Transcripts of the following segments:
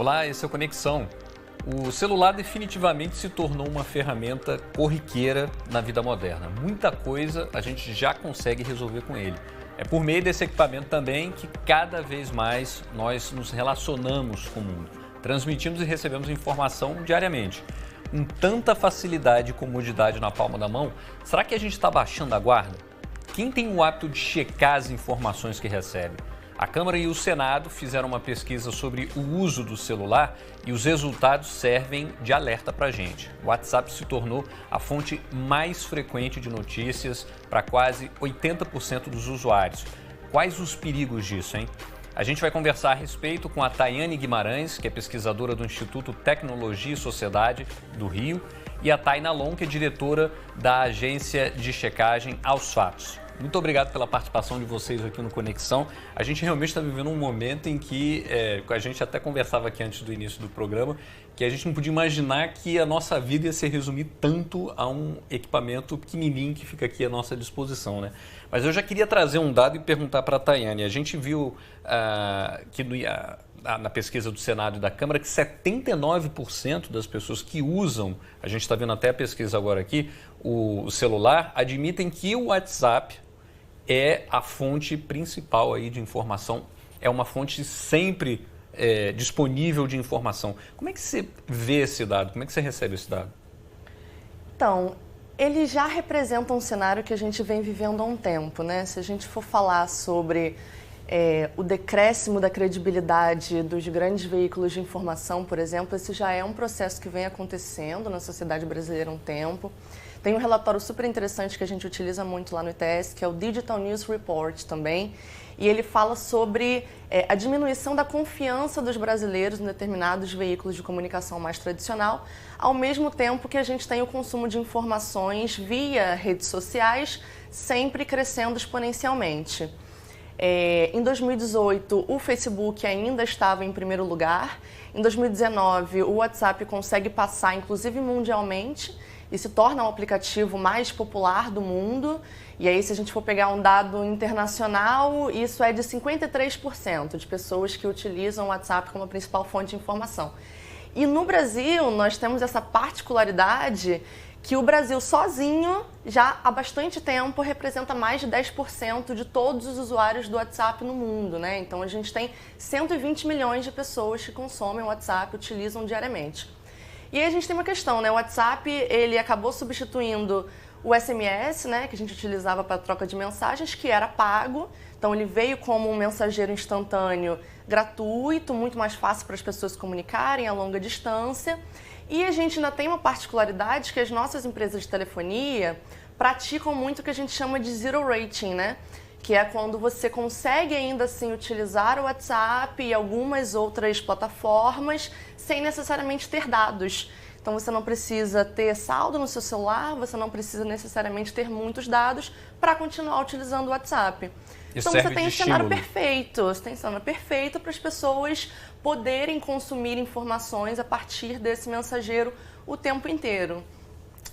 Olá, esse é o Conexão. O celular definitivamente se tornou uma ferramenta corriqueira na vida moderna. Muita coisa a gente já consegue resolver com ele. É por meio desse equipamento também que cada vez mais nós nos relacionamos com o mundo. Transmitimos e recebemos informação diariamente. Com tanta facilidade e comodidade na palma da mão, será que a gente está baixando a guarda? Quem tem o hábito de checar as informações que recebe? A Câmara e o Senado fizeram uma pesquisa sobre o uso do celular e os resultados servem de alerta para a gente. O WhatsApp se tornou a fonte mais frequente de notícias para quase 80% dos usuários. Quais os perigos disso, hein? A gente vai conversar a respeito com a Tayane Guimarães, que é pesquisadora do Instituto Tecnologia e Sociedade do Rio, e a Tayna Lon, que é diretora da agência de checagem Aos Fatos. Muito obrigado pela participação de vocês aqui no Conexão. A gente realmente está vivendo um momento em que, a gente até conversava aqui antes do início do programa, que a gente não podia imaginar que a nossa vida ia se resumir tanto a um equipamento pequenininho que fica aqui à nossa disposição, né? Mas eu já queria trazer um dado e perguntar para a Tayane. A gente viu que na pesquisa do Senado e da Câmara que 79% das pessoas que usam, a gente está vendo até a pesquisa agora aqui, o celular, admitem que o WhatsApp é a fonte principal aí de informação, é uma fonte sempre disponível de informação. Como é que você vê esse dado? Como é que você recebe esse dado? Então, ele já representa um cenário que a gente vem vivendo há um tempo, né? Se a gente for falar sobre o decréscimo da credibilidade dos grandes veículos de informação, por exemplo, esse já é um processo que vem acontecendo na sociedade brasileira há um tempo. Tem um relatório super interessante que a gente utiliza muito lá no ITS, que é o Digital News Report também, e ele fala sobre a diminuição da confiança dos brasileiros em determinados veículos de comunicação mais tradicional, ao mesmo tempo que a gente tem o consumo de informações via redes sociais sempre crescendo exponencialmente. Em 2018, o Facebook ainda estava em primeiro lugar. Em 2019, o WhatsApp consegue passar, inclusive mundialmente, e se torna o aplicativo mais popular do mundo. E aí, se a gente for pegar um dado internacional, isso é de 53% de pessoas que utilizam o WhatsApp como a principal fonte de informação. E no Brasil, nós temos essa particularidade que o Brasil sozinho, já há bastante tempo, representa mais de 10% de todos os usuários do WhatsApp no mundo, né? Então, a gente tem 120 milhões de pessoas que consomem o WhatsApp, utilizam diariamente. E aí a gente tem uma questão, né? O WhatsApp, ele acabou substituindo o SMS, né? Que a gente utilizava para troca de mensagens, que era pago. Então, ele veio como um mensageiro instantâneo gratuito, muito mais fácil para as pessoas se comunicarem a longa distância. E a gente ainda tem uma particularidade que as nossas empresas de telefonia praticam muito o que a gente chama de zero rating, né? Que é quando você consegue ainda assim utilizar o WhatsApp e algumas outras plataformas sem necessariamente ter dados. Então você não precisa ter saldo no seu celular, você não precisa necessariamente ter muitos dados para continuar utilizando o WhatsApp. Então você tem um cenário perfeito, você tem um cenário perfeito para as pessoas poderem consumir informações a partir desse mensageiro o tempo inteiro.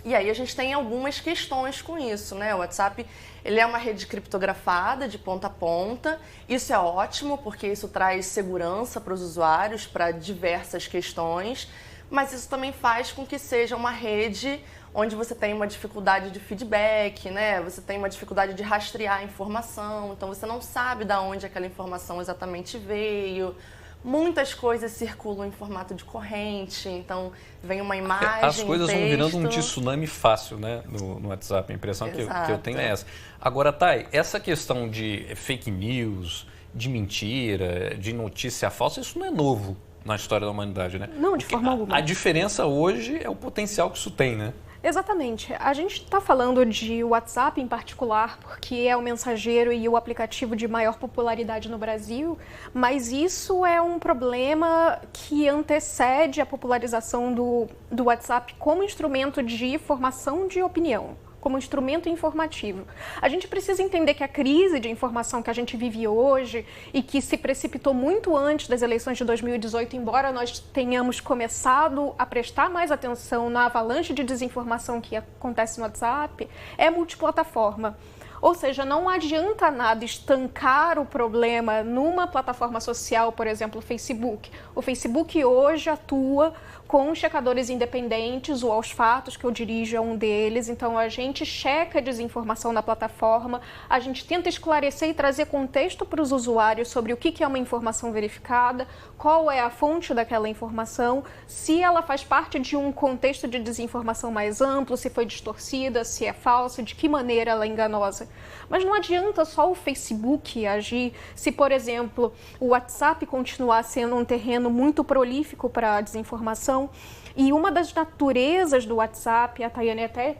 E aí a gente tem algumas questões com isso, né? O WhatsApp, ele é uma rede criptografada de ponta a ponta. Isso é ótimo porque isso traz segurança para os usuários, para diversas questões. Mas isso também faz com que seja uma rede onde você tem uma dificuldade de feedback, né? Você tem uma dificuldade de rastrear a informação, então você não sabe de onde aquela informação exatamente veio. Muitas coisas circulam em formato de corrente, então vem uma imagem, as coisas vão virando um tsunami fácil, né, no WhatsApp. A impressão que eu tenho é essa. Agora, Thay, essa questão de fake news, de mentira, de notícia falsa, isso não é novo na história da humanidade, né? Não, de forma alguma. A diferença hoje é o potencial que isso tem, né? Exatamente. A gente está falando de WhatsApp em particular, porque é o mensageiro e o aplicativo de maior popularidade no Brasil, mas isso é um problema que antecede a popularização do WhatsApp como instrumento de formação de opinião, como instrumento informativo. A gente precisa entender que a crise de informação que a gente vive hoje e que se precipitou muito antes das eleições de 2018, embora nós tenhamos começado a prestar mais atenção na avalanche de desinformação que acontece no WhatsApp, é multiplataforma. Ou seja, não adianta nada estancar o problema numa plataforma social, por exemplo, o Facebook. O Facebook hoje atua com checadores independentes, o Aos Fatos, que eu dirijo, é um deles. Então, a gente checa a desinformação na plataforma, a gente tenta esclarecer e trazer contexto para os usuários sobre o que é uma informação verificada, qual é a fonte daquela informação, se ela faz parte de um contexto de desinformação mais amplo, se foi distorcida, se é falsa, de que maneira ela é enganosa. Mas não adianta só o Facebook agir se, por exemplo, o WhatsApp continuar sendo um terreno muito prolífico para a desinformação. E uma das naturezas do WhatsApp, a Tayane até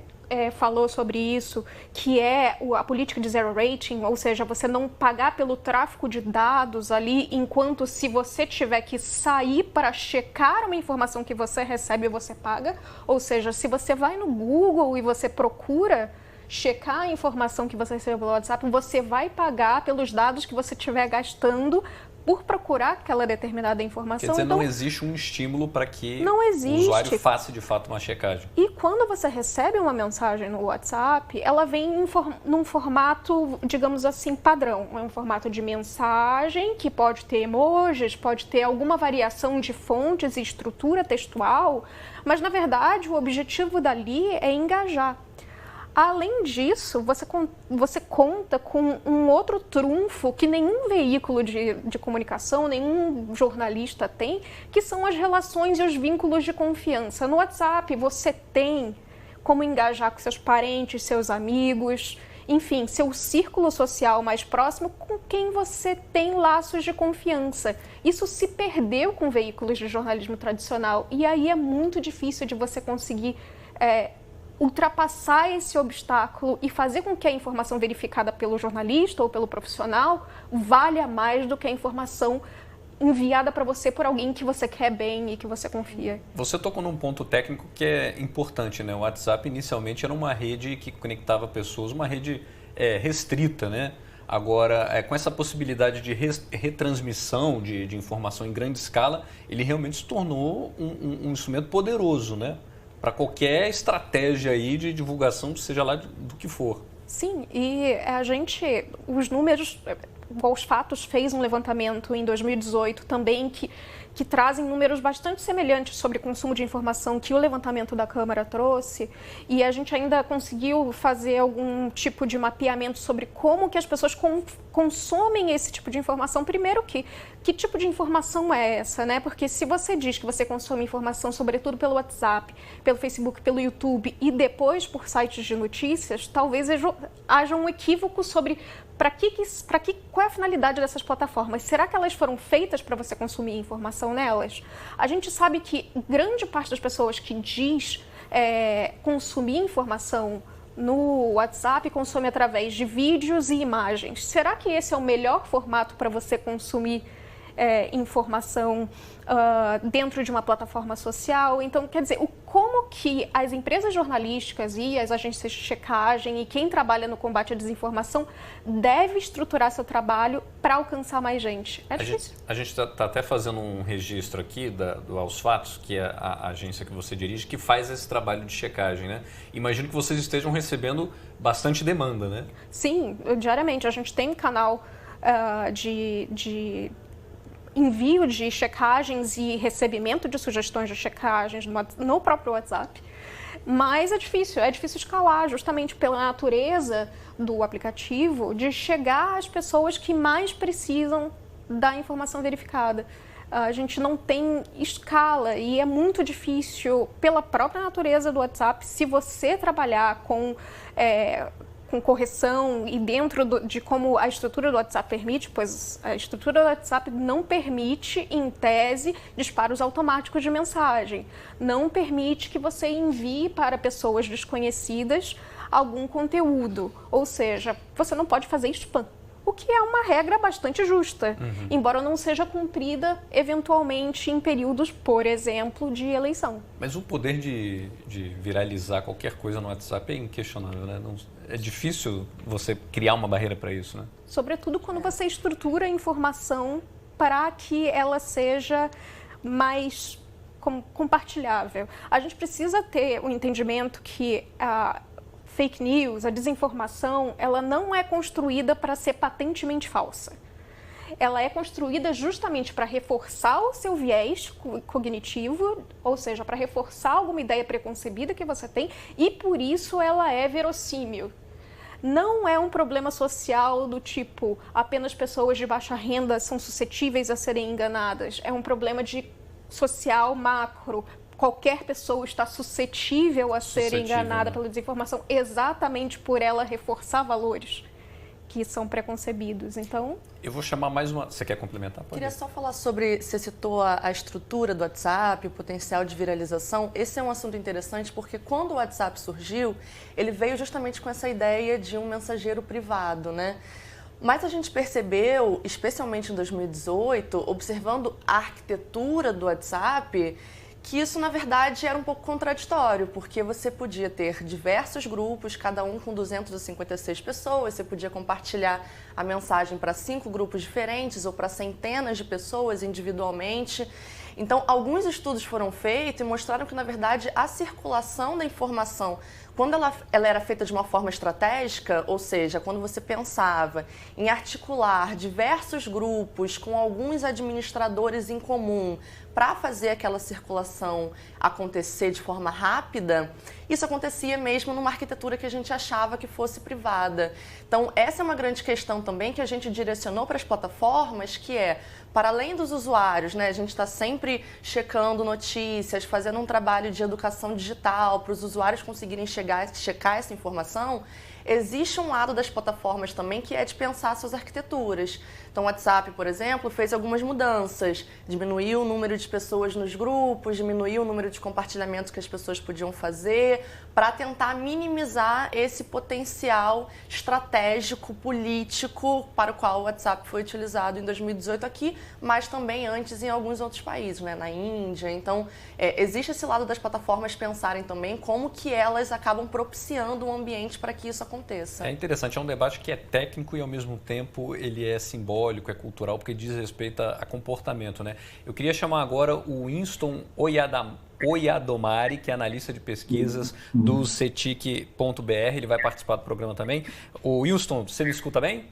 falou sobre isso, que é a política de zero rating, ou seja, você não pagar pelo tráfego de dados ali, enquanto se você tiver que sair para checar uma informação que você recebe, você paga. Ou seja, se você vai no Google e você procura checar a informação que você recebeu pelo WhatsApp, você vai pagar pelos dados que você estiver gastando por procurar aquela determinada informação. Quer dizer, então, não existe um estímulo para que o usuário faça de fato uma checagem. E quando você recebe uma mensagem no WhatsApp, ela vem num formato, digamos assim, padrão. É um formato de mensagem que pode ter emojis, pode ter alguma variação de fontes e estrutura textual, mas na verdade o objetivo dali é engajar. Além disso, você conta com um outro trunfo que nenhum veículo de comunicação, nenhum jornalista tem, que são as relações e os vínculos de confiança. No WhatsApp, você tem como engajar com seus parentes, seus amigos, enfim, seu círculo social mais próximo com quem você tem laços de confiança. Isso se perdeu com veículos de jornalismo tradicional e aí é muito difícil de você conseguir ultrapassar esse obstáculo e fazer com que a informação verificada pelo jornalista ou pelo profissional valha mais do que a informação enviada para você por alguém que você quer bem e que você confia. Você tocou num ponto técnico que é importante, né? O WhatsApp inicialmente era uma rede que conectava pessoas, uma rede restrita, né? Agora, com essa possibilidade de retransmissão de informação em grande escala, ele realmente se tornou um instrumento poderoso, né? Para qualquer estratégia aí de divulgação, seja lá do que for. Sim, e os números, Aos Fatos fez um levantamento em 2018 também que trazem números bastante semelhantes sobre consumo de informação que o levantamento da Câmara trouxe, e a gente ainda conseguiu fazer algum tipo de mapeamento sobre como que as pessoas consomem esse tipo de informação. Primeiro, que tipo de informação é essa, né? Porque se você diz que você consome informação sobretudo pelo WhatsApp, pelo Facebook, pelo YouTube e depois por sites de notícias, talvez haja um equívoco sobre qual é a finalidade dessas plataformas. Será que elas foram feitas para você consumir informação nelas? A gente sabe que grande parte das pessoas que diz consumir informação no WhatsApp consome através de vídeos e imagens. Será que esse é o melhor formato para você consumir informação dentro de uma plataforma social? Então, quer dizer, como que as empresas jornalísticas e as agências de checagem e quem trabalha no combate à desinformação deve estruturar seu trabalho para alcançar mais gente? É difícil. A gente está até fazendo um registro aqui do Aos Fatos, que é a agência que você dirige, que faz esse trabalho de checagem, né? Imagino que vocês estejam recebendo bastante demanda, né? Sim, diariamente. A gente tem um canal de envio de checagens e recebimento de sugestões de checagens no próprio WhatsApp, mas é difícil escalar justamente pela natureza do aplicativo de chegar às pessoas que mais precisam da informação verificada. A gente não tem escala e é muito difícil pela própria natureza do WhatsApp. Se você trabalhar com correção e dentro de como a estrutura do WhatsApp permite, pois a estrutura do WhatsApp não permite, em tese, disparos automáticos de mensagem. Não permite que você envie para pessoas desconhecidas algum conteúdo. Ou seja, você não pode fazer spam, o que é uma regra bastante justa, embora não seja cumprida eventualmente em períodos, por exemplo, de eleição. Mas o poder de viralizar qualquer coisa no WhatsApp é inquestionável, né? É difícil você criar uma barreira para isso, né? Sobretudo quando você estrutura a informação para que ela seja mais compartilhável. A gente precisa ter o entendimento que fake news, a desinformação, ela não é construída para ser patentemente falsa. Ela é construída justamente para reforçar o seu viés cognitivo, ou seja, para reforçar alguma ideia preconcebida que você tem, e por isso ela é verossímil. Não é um problema social do tipo apenas pessoas de baixa renda são suscetíveis a serem enganadas. É um problema social macro. Qualquer pessoa está suscetível a ser enganada pela desinformação exatamente por ela reforçar valores que são preconcebidos. Então, eu vou chamar mais uma... Você quer complementar? Queria só falar sobre... Você citou a estrutura do WhatsApp, o potencial de viralização. Esse é um assunto interessante porque quando o WhatsApp surgiu, ele veio justamente com essa ideia de um mensageiro privado, né? Mas a gente percebeu, especialmente em 2018, observando a arquitetura do WhatsApp, que isso, na verdade, era um pouco contraditório, porque você podia ter diversos grupos, cada um com 256 pessoas, você podia compartilhar a mensagem para 5 grupos diferentes ou para centenas de pessoas individualmente. Então, alguns estudos foram feitos e mostraram que, na verdade, a circulação da informação, quando ela era feita de uma forma estratégica, ou seja, quando você pensava em articular diversos grupos com alguns administradores em comum para fazer aquela circulação acontecer de forma rápida, isso acontecia mesmo numa arquitetura que a gente achava que fosse privada. Então, essa é uma grande questão também que a gente direcionou para as plataformas, que é, para além dos usuários, né, a gente está sempre checando notícias, fazendo um trabalho de educação digital para os usuários conseguirem checar essa informação. Existe um lado das plataformas também que é de pensar suas arquiteturas. Então, o WhatsApp, por exemplo, fez algumas mudanças, diminuiu o número de pessoas nos grupos, diminuiu o número de compartilhamentos que as pessoas podiam fazer, para tentar minimizar esse potencial estratégico, político, para o qual o WhatsApp foi utilizado em 2018 aqui, mas também antes em alguns outros países, né? Na Índia. Então, existe esse lado das plataformas pensarem também como que elas acabam propiciando um ambiente para que isso aconteça. É interessante, é um debate que é técnico e ao mesmo tempo ele é simbólico, é cultural, porque diz respeito a comportamento, né? Eu queria chamar agora o Winston Oyadomari, que é analista de pesquisas do CETIC.br, ele vai participar do programa também. O Winston, você me escuta bem?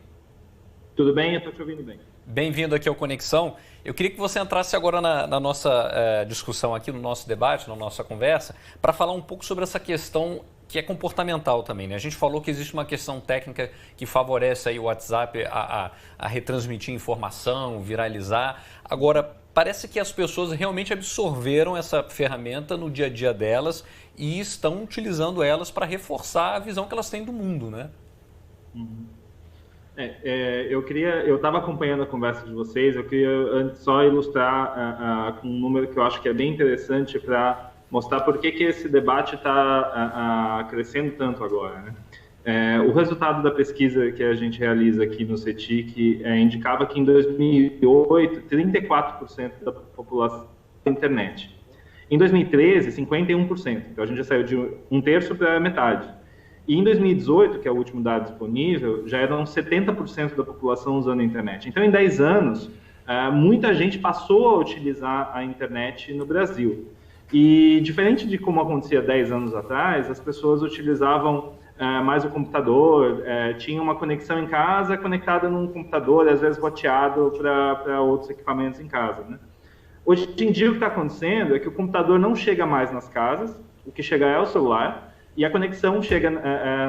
Tudo bem, eu estou te ouvindo bem. Bem-vindo aqui ao Conexão. Eu queria que você entrasse agora na nossa discussão aqui, no nosso debate, na nossa conversa, para falar um pouco sobre essa questão que é comportamental também, né? A gente falou que existe uma questão técnica que favorece aí o WhatsApp a retransmitir informação, viralizar. Agora, parece que as pessoas realmente absorveram essa ferramenta no dia a dia delas e estão utilizando elas para reforçar a visão que elas têm do mundo, né? Eu estava acompanhando a conversa de vocês, eu queria antes só ilustrar com um número que eu acho que é bem interessante para mostrar por que esse debate está crescendo tanto agora, né? O resultado da pesquisa que a gente realiza aqui no CETIC indicava que em 2008, 34% da população tinha internet. Em 2013, 51%. Então a gente já saiu de um terço para metade. E em 2018, que é o último dado disponível, já eram 70% da população usando a internet. Então, em 10 anos, muita gente passou a utilizar a internet no Brasil. E, diferente de como acontecia 10 anos atrás, as pessoas utilizavam mais o computador, tinham uma conexão em casa conectada num computador, às vezes roteado para outros equipamentos em casa, né? Hoje em dia, o que está acontecendo é que o computador não chega mais nas casas, o que chega é o celular, e a conexão chega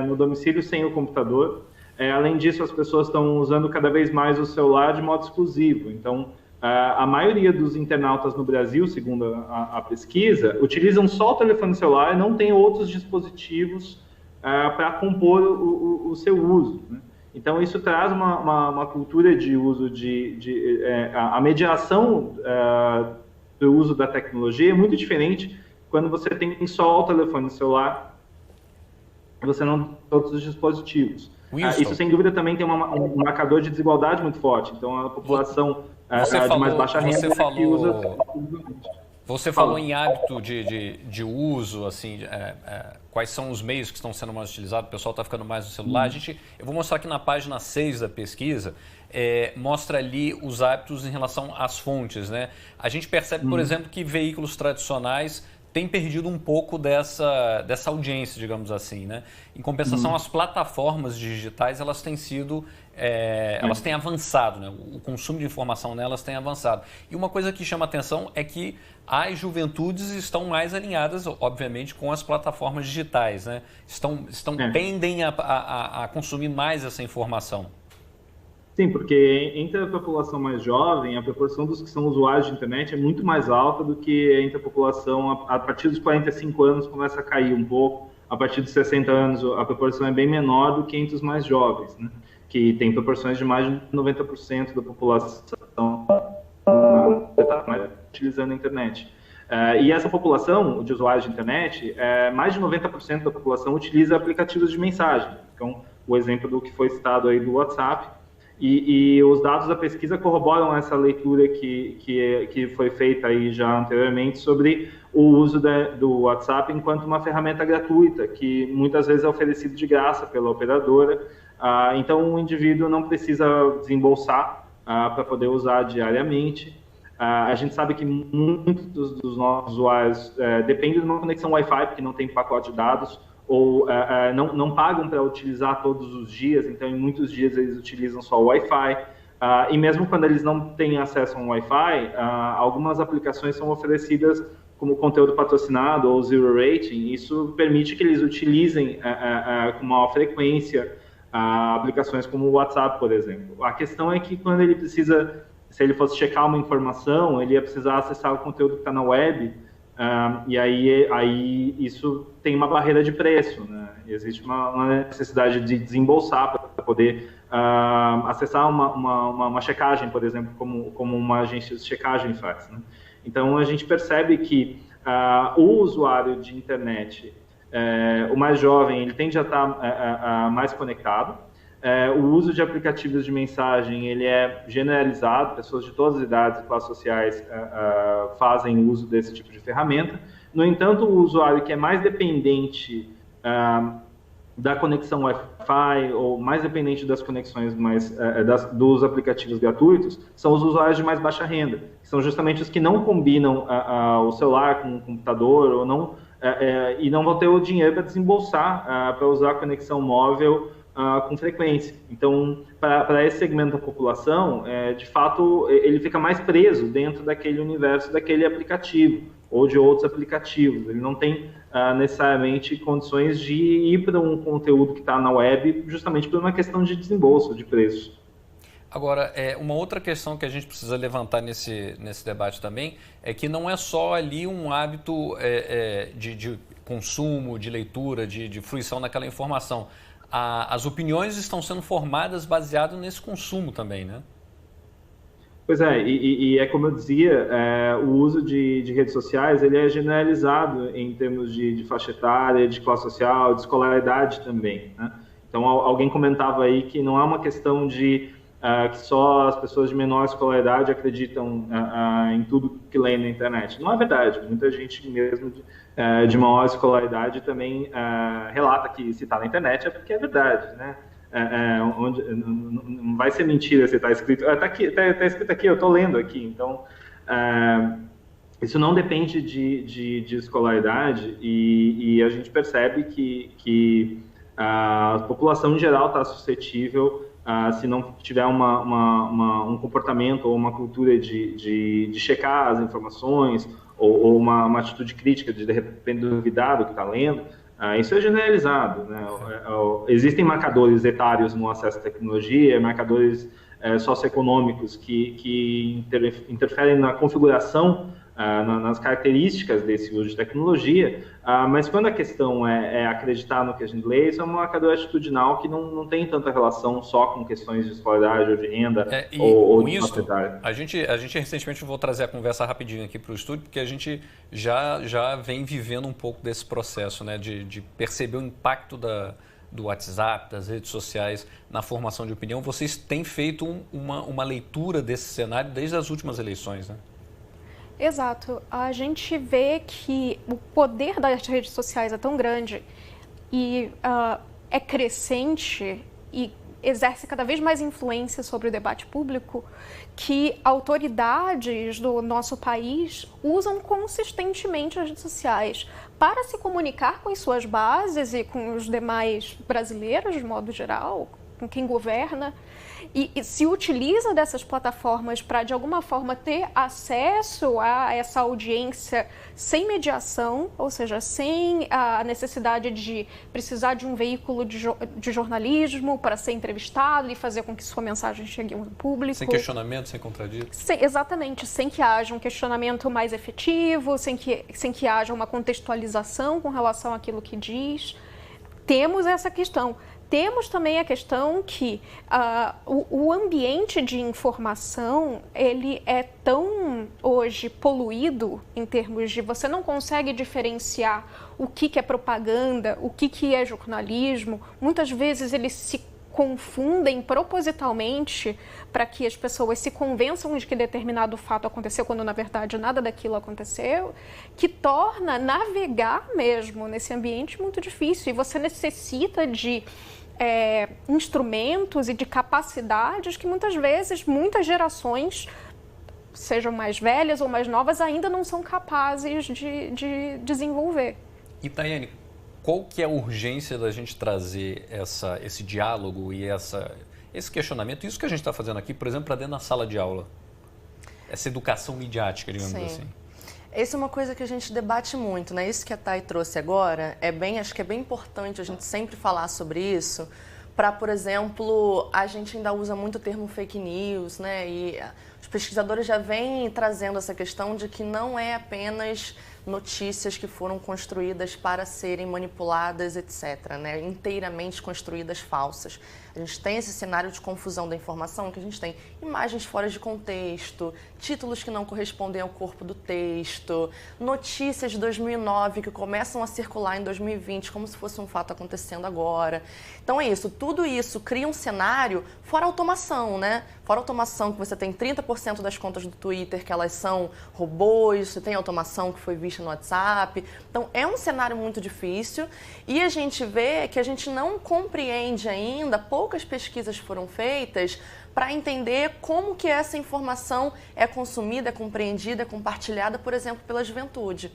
no domicílio sem o computador. Além disso, as pessoas estão usando cada vez mais o celular de modo exclusivo. Então, a maioria dos internautas no Brasil, segundo a pesquisa, utilizam só o telefone celular e não tem outros dispositivos para compor o seu uso, né? Então, isso traz uma cultura de uso a mediação do uso da tecnologia é muito diferente quando você tem só o telefone celular, você não tem todos os dispositivos. Isso, sem dúvida, também tem um marcador de desigualdade muito forte. Então, a população de mais baixa renda que usa... Você falou em hábito de uso, assim, quais são os meios que estão sendo mais utilizados, o pessoal está ficando mais no celular. Eu vou mostrar aqui na página 6 da pesquisa, mostra ali os hábitos em relação às fontes, né? A gente percebe, por exemplo, que veículos tradicionais tem perdido um pouco dessa audiência, digamos assim, né? Em compensação, as plataformas digitais, elas têm sido, elas têm avançado, né? O consumo de informação nelas tem avançado. E uma coisa que chama atenção é que as juventudes estão mais alinhadas, obviamente, com as plataformas digitais, né? Tendem a consumir mais essa informação. Sim, porque entre a população mais jovem, a proporção dos que são usuários de internet é muito mais alta do que entre a população a partir dos 45 anos começa a cair um pouco, a partir dos 60 anos a proporção é bem menor do que entre os mais jovens, né? Que tem proporções de mais de 90% da população utilizando a internet. E essa população de usuários de internet, mais de 90% da população utiliza aplicativos de mensagem. Então, o exemplo do que foi citado aí do WhatsApp, e os dados da pesquisa corroboram essa leitura que foi feita aí já anteriormente sobre o uso do WhatsApp enquanto uma ferramenta gratuita, que muitas vezes é oferecido de graça pela operadora. Então, o indivíduo não precisa desembolsar para poder usar diariamente. A gente sabe que muitos dos nossos usuários dependem de uma conexão Wi-Fi, porque não tem pacote de dados, ou não pagam para utilizar todos os dias, então em muitos dias eles utilizam só o Wi-Fi, e mesmo quando eles não têm acesso a um Wi-Fi, algumas aplicações são oferecidas como conteúdo patrocinado ou zero rating. Isso permite que eles utilizem com maior frequência aplicações como o WhatsApp, por exemplo. A questão é que quando ele precisa, se ele fosse checar uma informação, ele ia precisar acessar o conteúdo que está na web, e aí isso tem uma barreira de preço, né? Existe uma necessidade de desembolsar para poder acessar uma checagem, por exemplo, como uma agência de checagem faz, né? Então, a gente percebe que o usuário de internet, o mais jovem, ele tende a estar mais conectado. O uso de aplicativos de mensagem, ele é generalizado, pessoas de todas as idades e classes sociais fazem uso desse tipo de ferramenta. No entanto, o usuário que é mais dependente da conexão Wi-Fi ou mais dependente das conexões dos aplicativos gratuitos são os usuários de mais baixa renda, que são justamente os que não combinam o celular com o computador ou e não vão ter o dinheiro para desembolsar para usar a conexão móvel com frequência. Então, para esse segmento da população, de fato, ele fica mais preso dentro daquele universo, daquele aplicativo ou de outros aplicativos. Ele não tem necessariamente condições de ir para um conteúdo que está na web, justamente por uma questão de desembolso, de preço. Agora, uma outra questão que a gente precisa levantar nesse debate também é que não é só ali um hábito de consumo, de leitura, de fruição daquela informação. As opiniões estão sendo formadas baseado nesse consumo também, né? Pois e é como eu dizia, o uso de redes sociais ele é generalizado em termos de faixa etária, de classe social, de escolaridade também, né? Então, alguém comentava aí que não é uma questão de que só as pessoas de menor escolaridade acreditam em tudo que lê na internet. Não é verdade. Muita gente mesmo de maior escolaridade também relata que se está na internet é porque é verdade, né? Não vai ser mentira se está escrito. Está escrito aqui, eu estou lendo aqui. Então, isso não depende de escolaridade e a gente percebe que a população em geral está suscetível, se não tiver um comportamento ou uma cultura de checar as informações ou uma atitude crítica de repente duvidar do que está lendo, isso é generalizado, né? Existem marcadores etários no acesso à tecnologia, marcadores socioeconômicos que interferem na configuração, nas características desse uso de tecnologia, mas quando a questão é acreditar no que a gente lê, isso é um marcador atitudinal que não tem tanta relação só com questões de escolaridade ou de renda ou de faixa etária. A gente recentemente, vou trazer a conversa rapidinho aqui para o estúdio, porque a gente já vem vivendo um pouco desse processo, né, de perceber o impacto do WhatsApp, das redes sociais na formação de opinião. Vocês têm feito uma leitura desse cenário desde as últimas eleições, né? Exato. A gente vê que o poder das redes sociais é tão grande e é crescente e exerce cada vez mais influência sobre o debate público, que autoridades do nosso país usam consistentemente as redes sociais para se comunicar com as suas bases e com os demais brasileiros, de modo geral, com quem governa, e se utiliza dessas plataformas para, de alguma forma, ter acesso a essa audiência sem mediação, ou seja, sem a necessidade de precisar de um veículo de jornalismo para ser entrevistado e fazer com que sua mensagem chegue ao público. Sem questionamento, sem contradito. Exatamente, sem que haja um questionamento mais efetivo, sem que haja uma contextualização com relação àquilo que diz. Temos essa questão. Temos também a questão que o ambiente de informação, ele é tão hoje poluído em termos de você não consegue diferenciar o que é propaganda, o que é jornalismo. Muitas vezes eles se confundem propositalmente para que as pessoas se convençam de que determinado fato aconteceu, quando na verdade nada daquilo aconteceu, que torna navegar mesmo nesse ambiente muito difícil. E você necessita de instrumentos e de capacidades que muitas vezes, muitas gerações, sejam mais velhas ou mais novas, ainda não são capazes de desenvolver. E, Tayane, qual que é a urgência da gente trazer esse diálogo e esse questionamento, isso que a gente está fazendo aqui, por exemplo, para dentro da sala de aula? Essa educação midiática, digamos assim. Essa é uma coisa que a gente debate muito, né? Isso que a Thay trouxe agora, acho que é bem importante a gente sempre falar sobre isso, para, por exemplo, a gente ainda usa muito o termo fake news, né? E os pesquisadores já vêm trazendo essa questão de que não é apenas notícias que foram construídas para serem manipuladas, etc., né? Inteiramente construídas falsas. A gente tem esse cenário de confusão da informação, que a gente tem imagens fora de contexto, títulos que não correspondem ao corpo do texto, notícias de 2009 que começam a circular em 2020 como se fosse um fato acontecendo agora. Então é isso, tudo isso cria um cenário fora automação, né? Fora automação, que você tem 30% das contas do Twitter que elas são robôs, você tem automação que foi vista no WhatsApp. Então é um cenário muito difícil e a gente vê que a gente não compreende ainda, poucas pesquisas foram feitas para entender como que essa informação é consumida, é compreendida, é compartilhada, por exemplo, pela juventude.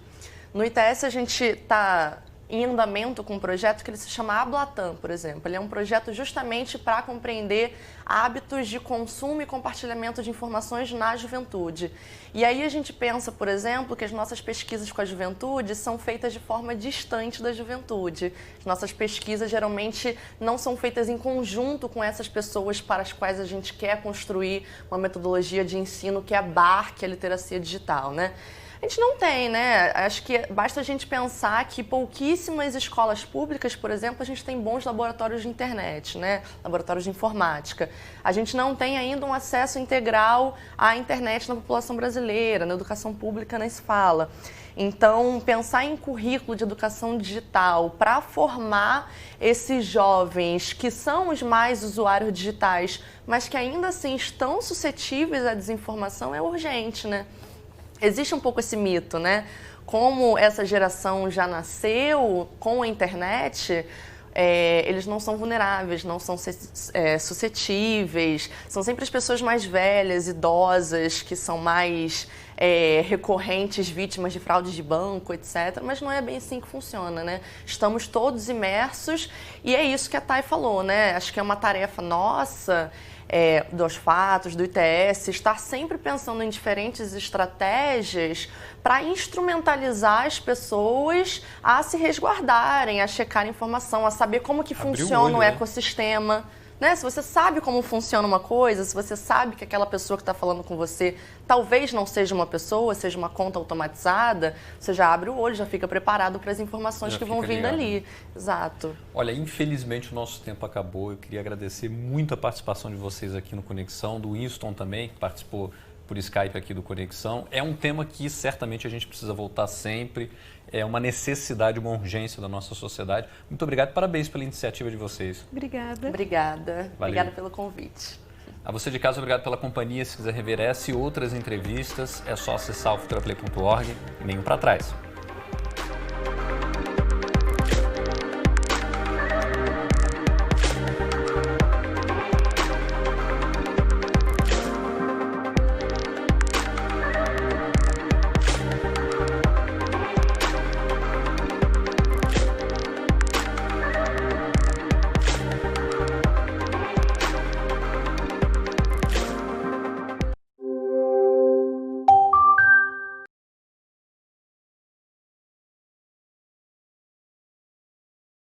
No ITS a gente está em andamento com um projeto que ele se chama Ablatam, por exemplo. Ele é um projeto justamente para compreender hábitos de consumo e compartilhamento de informações na juventude. E aí a gente pensa, por exemplo, que as nossas pesquisas com a juventude são feitas de forma distante da juventude. As nossas pesquisas geralmente não são feitas em conjunto com essas pessoas para as quais a gente quer construir uma metodologia de ensino que abarque a literacia digital, né? A gente não tem, né? Acho que basta a gente pensar que pouquíssimas escolas públicas, por exemplo, a gente tem bons laboratórios de internet, né? Laboratórios de informática. A gente não tem ainda um acesso integral à internet na população brasileira, na educação pública nem se fala. Então, pensar em currículo de educação digital para formar esses jovens que são os mais usuários digitais, mas que ainda assim estão suscetíveis à desinformação é urgente, né? Existe um pouco esse mito, né? Como essa geração já nasceu com a internet, eles não são vulneráveis, não são suscetíveis. São sempre as pessoas mais velhas, idosas, que são mais recorrentes vítimas de fraudes de banco, etc. Mas não é bem assim que funciona, né? Estamos todos imersos e é isso que a Thay falou, né? Acho que é uma tarefa nossa, dos fatos, do ITS, estar sempre pensando em diferentes estratégias para instrumentalizar as pessoas a se resguardarem, a checar informação, a saber como que funciona o ecossistema. Né? Se você sabe como funciona uma coisa, se você sabe que aquela pessoa que está falando com você talvez não seja uma pessoa, seja uma conta automatizada, você já abre o olho, já fica preparado para as informações que vão vindo ali. Exato. Olha, infelizmente o nosso tempo acabou. Eu queria agradecer muito a participação de vocês aqui no Conexão, do Winston também, que participou por Skype aqui do Conexão. É um tema que certamente a gente precisa voltar sempre. É uma necessidade, uma urgência da nossa sociedade. Muito obrigado, parabéns pela iniciativa de vocês. Obrigada. Obrigada. Valeu. Obrigada pelo convite. A você de casa, obrigado pela companhia. Se quiser rever essa e outras entrevistas, é só acessar o futuraplay.org e nenhum para trás.